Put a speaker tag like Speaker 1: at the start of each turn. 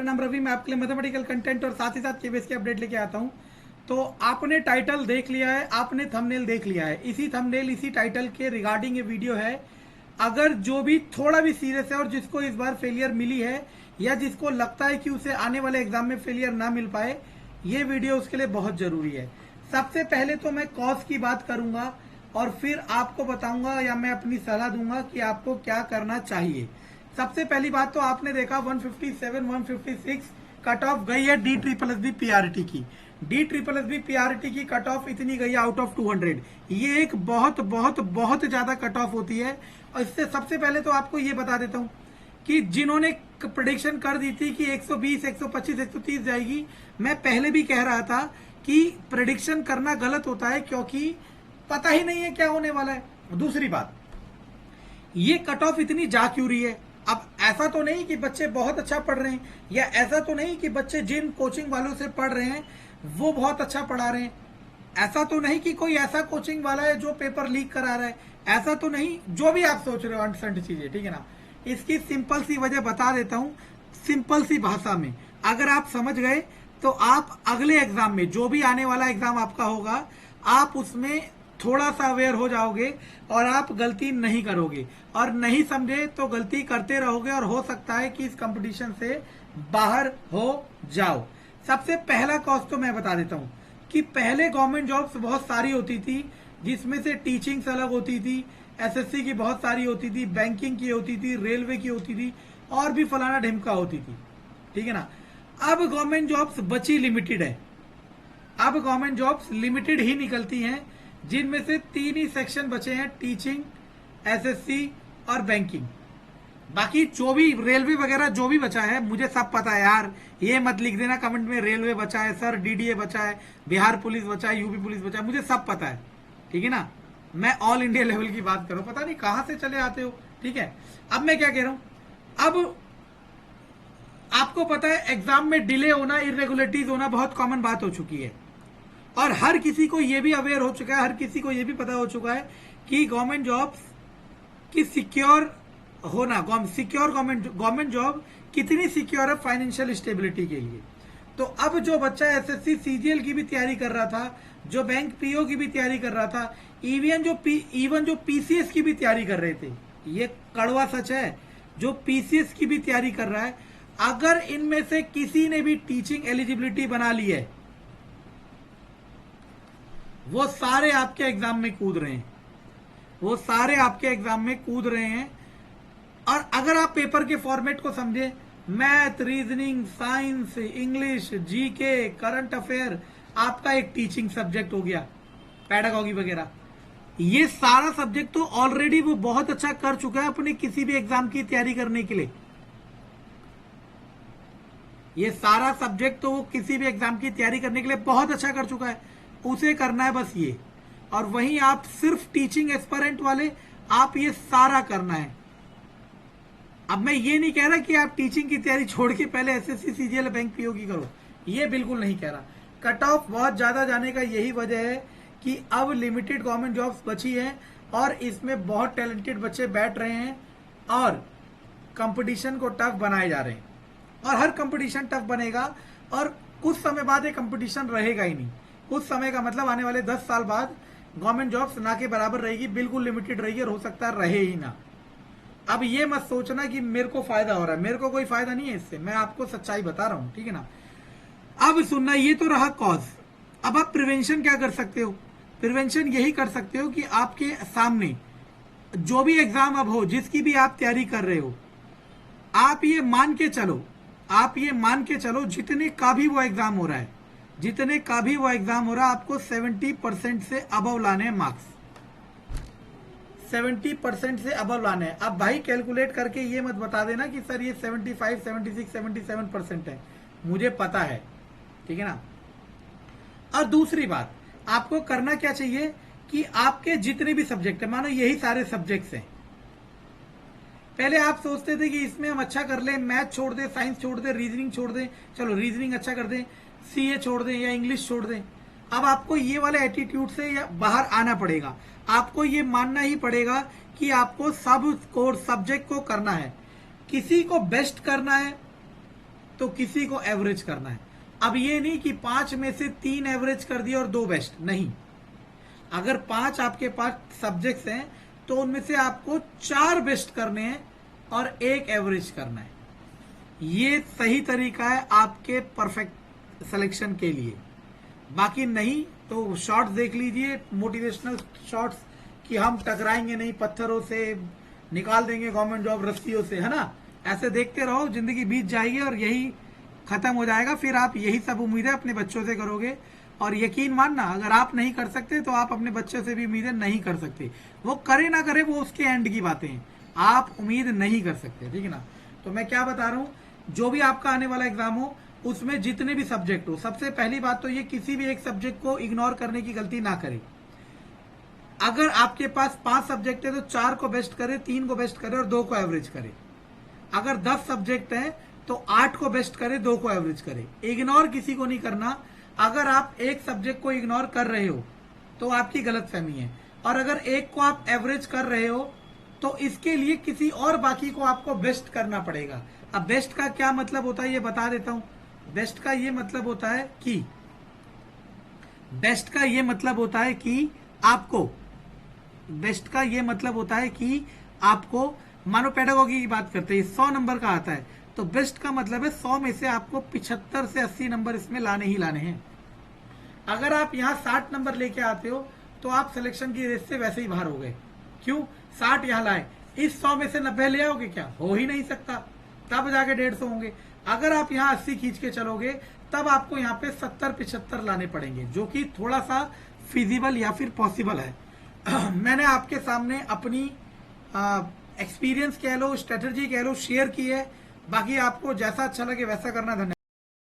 Speaker 1: नाम रवि, मैं आपके लिए मैथमेटिकल कंटेंट और साथ ही साथ केबीएस की अपडेट लेके आता हूं। तो आपने टाइटल देख लिया है, आपने थंबनेल देख लिया है। इसी थंबनेल इसी टाइटल के रिगार्डिंग ये वीडियो है। अगर जो भी थोड़ा भी सीरियस है और जिसको इस बार फेलियर मिली है या जिसको लगता है कि उसे आने वाले एग्जाम में फेलियर ना मिल पाए, ये वीडियो उसके लिए बहुत जरूरी है। सबसे पहले तो मैं कॉज की बात करूंगा और फिर आपको बताऊंगा या मैं अपनी सलाह दूंगा कि आपको क्या करना चाहिए। सबसे पहली बात तो आपने देखा 157 156 कट ऑफ गई है D triple S B PRT की। D triple S B PRT की कट ऑफ इतनी गई है आउट ऑफ 200। ये एक बहुत बहुत बहुत ज्यादा कट ऑफ होती है। और इससे सबसे पहले तो आपको ये बता देता हूं कि जिन्होंने प्रेडिक्शन कर दी थी कि 120 125 130 जाएगी, मैं पहले भी कह रहा था कि प्रेडिक्शन करना गलत होता है क्योंकि पता ही नहीं है क्या होने वाला है। दूसरी बात, ये कट ऑफ इतनी जा क्यों रही है? अब ऐसा तो नहीं कि बच्चे बहुत अच्छा पढ़ रहे हैं, या ऐसा तो नहीं कि बच्चे जिन कोचिंग वालों से पढ़ रहे हैं वो बहुत अच्छा पढ़ा रहे हैं। ऐसा तो नहीं कि कोई ऐसा कोचिंग वाला है जो पेपर लीक करा रहा है। ऐसा तो नहीं, जो भी आप सोच रहे हो अनसंट चीजें, ठीक है ना। इसकी सिंपल सी वजह बता देता हूं, सिंपल सी भाषा में। अगर आप समझ गए तो आप अगले एग्जाम में, जो भी आने वाला एग्जाम आपका होगा, आप उसमें थोड़ा सा अवेयर हो जाओगे और आप गलती नहीं करोगे। और नहीं समझे तो गलती करते रहोगे और हो सकता है कि इस कंपटीशन से बाहर हो जाओ। सबसे पहला कॉज तो मैं बता देता हूं कि पहले गवर्नमेंट जॉब्स बहुत सारी होती थी, जिसमें से टीचिंग्स अलग होती थी, एसएससी की बहुत सारी होती थी, बैंकिंग की होती थी, रेलवे की होती थी और भी फलाना ढिमका होती थी, ठीक है ना। अब गवर्नमेंट जॉब्स बची लिमिटेड है। अब गवर्नमेंट जॉब्स लिमिटेड ही निकलती हैं, जिनमें से 3 ही सेक्शन बचे हैं, टीचिंग, एसएससी और बैंकिंग। बाकी जो भी रेलवे वगैरह जो भी बचा है मुझे सब पता है यार। ये मत लिख देना कमेंट में रेलवे बचा है सर, डीडीए बचा है, बिहार पुलिस बचा है, यूपी पुलिस बचा है, मुझे सब पता है, ठीक है ना। मैं ऑल इंडिया लेवल की बात करूं, पता नहीं कहां से चले आते हो, ठीक है। अब मैं क्या कह रहा हूं, अब आपको पता है एग्जाम में डिले होना, इरेगुलरिटीज होना बहुत कॉमन बात हो चुकी है। और हर किसी को यह भी अवेयर हो चुका है, हर किसी को यह भी पता हो चुका है कि गवर्नमेंट जॉब्स की सिक्योर होना, सिक्योर गवर्नमेंट जॉब कितनी सिक्योर है फाइनेंशियल स्टेबिलिटी के लिए। तो अब जो बच्चा एसएससी सीजीएल की भी तैयारी कर रहा था, जो बैंक पीओ की भी तैयारी कर रहा था, इवन जो पीसीएस की भी तैयारी कर रहे थे, ये कड़वा सच है, जो पीसीएस की भी तैयारी कर रहा है, अगर इनमें से किसी ने भी टीचिंग एलिजिबिलिटी बना ली है, वो सारे आपके एग्जाम में कूद रहे हैं, वो सारे आपके एग्जाम में कूद रहे हैं। और अगर आप पेपर के फॉर्मेट को समझे, math, reasoning, science, English, GK, current affair, आपका एक टीचिंग सब्जेक्ट हो गया, पैडागॉजी वगैरह, ये सारा सब्जेक्ट तो ऑलरेडी वो बहुत अच्छा कर चुका है अपने किसी भी एग्जाम की तैयारी करने के लिए। ये सारा सब्जेक्ट तो वो किसी भी एग्जाम की तैयारी करने के लिए बहुत अच्छा कर चुका है, उसे करना है बस ये। और वहीं आप सिर्फ टीचिंग एस्पिरेंट वाले, आप ये सारा करना है। अब मैं ये नहीं कह रहा कि आप टीचिंग की तैयारी छोड़ के पहले एसएससी सीजीएल बैंक पीओ की करो, ये बिल्कुल नहीं कह रहा। कट ऑफ बहुत ज्यादा जाने का यही वजह है कि अब लिमिटेड गवर्नमेंट जॉब्स बची हैं और इसमें बहुत टैलेंटेड बच्चे बैठ रहे हैं और कंपटीशन को टफ बनाए जा रहे हैं। और हर कंपटीशन टफ बनेगा और कुछ समय बाद ये कंपटीशन रहेगा ही नहीं। कुछ समय का मतलब आने वाले 10 साल बाद गवर्नमेंट जॉब्स ना के बराबर रहेगी, बिल्कुल लिमिटेड रहेगी और हो सकता है रहे ही ना। अब ये मत सोचना कि मेरे को फायदा हो रहा है, मेरे को कोई फायदा नहीं है इससे, मैं आपको सच्चाई बता रहा हूं, ठीक है ना। अब सुनना, ये तो रहा कॉज। अब आप प्रिवेंशन क्या कर सकते हो? प्रिवेंशन यही कर सकते हो कि आपके सामने जो भी एग्जाम अब हो, जिसकी भी आप तैयारी कर रहे हो, आप ये मान के चलो जितने का भी वो एग्जाम हो रहा है, जितने का भी वो एग्जाम हो रहा है, आपको 70% से अबव लाने हैं मार्क्स, 70% से अबव लाने हैं। अब भाई कैलकुलेट करके ये मत बता देना कि सर ये 75, 76, 77% है, मुझे पता है, ठीक है ना। और दूसरी बात, आपको करना क्या चाहिए कि आपके जितने भी सब्जेक्ट है, मानो यही सारे सब्जेक्ट्स हैं, पहले आप सोचते थे कि इसमें हम अच्छा कर लें, मैथ छोड़ दें, साइंस छोड़ दें, रीजनिंग छोड़ दें, चलो रीजनिंग अच्छा कर दें, सीए छोड़ दें या इंग्लिश छोड़ दें। अब आपको ये वाले एटीट्यूड से बाहर आना पड़ेगा। आपको ये मानना ही पड़ेगा कि आपको सब कोर्स सब्जेक्ट को करना है। किसी को बेस्ट करना है तो किसी को एवरेज करना है। अब ये नहीं कि 5 में से 3 एवरेज कर दिया और 2 बेस्ट, नहीं। अगर 5 आपके पास सब्जेक्ट्स हैं तो उनमें से आपको 4 बेस्ट करने हैं और 1 एवरेज करना है। ये सही तरीका है आपके परफेक्ट सिलेक्शन के लिए। बाकी नहीं तो शॉर्ट्स देख लीजिए, मोटिवेशनल शॉर्ट्स कि हम टकराएंगे नहीं पत्थरों से, निकाल देंगे गवर्नमेंट जॉब रस्सियों से, है ना। ऐसे देखते रहो, जिंदगी बीत जाएगी और यही खत्म हो जाएगा। फिर आप यही सब उम्मीदें अपने बच्चों से करोगे और यकीन मानना, अगर आप नहीं कर सकते तो आप अपने बच्चों से भी उम्मीदें नहीं कर सकते। वो करे ना करे वो उसके एंड की बातें हैं, आप उम्मीद नहीं कर सकते, ठीक है ना। तो मैं क्या बता रहा हूं, जो भी आपका आने वाला एग्जाम हो उसमें जितने भी सब्जेक्ट हो, सबसे पहली बात तो ये किसी भी एक सब्जेक्ट को इग्नोर करने की गलती ना करें। अगर आपके पास 5 सब्जेक्ट है तो 4 को बेस्ट करे, 3 को बेस्ट करे और 2 को एवरेज करे। अगर 10 सब्जेक्ट है तो 8 को बेस्ट करे, 2 को एवरेज करे। इग्नोर किसी को नहीं करना। अगर आप एक सब्जेक्ट को इग्नोर कर रहे हो तो आपकी गलतफहमी है, और अगर एक को आप एवरेज कर रहे हो तो इसके लिए किसी और बाकी को आपको बेस्ट करना पड़ेगा। अब बेस्ट का क्या मतलब होता है ये बता देता हूं। बेस्ट का ये मतलब होता है कि आपको मानो पेडागोगी की बात करते हैं, 100 नंबर का आता है तो बेस्ट का मतलब है 100 में से आपको 75 से 80 नंबर इसमें लाने ही लाने हैं। अगर आप यहाँ 60 नंबर लेके आते हो तो आप सिलेक्शन की रेस से वैसे ही बाहर हो गए। क्यों? 60 यहाँ लाए, इस 100 में से 90 ले आओगे क्या? हो ही नहीं सकता, तब जाके 150 होंगे। अगर आप यहाँ 80 खींच के चलोगे तब आपको यहाँ पे 70-75 लाने पड़ेंगे, जो कि थोड़ा सा फिजिबल या फिर पॉसिबल है। मैंने आपके सामने अपनी एक्सपीरियंस कह लो, स्ट्रेटजी कह लो, शेयर की है। बाकी आपको जैसा अच्छा लगे वैसा करना। धन्यवाद।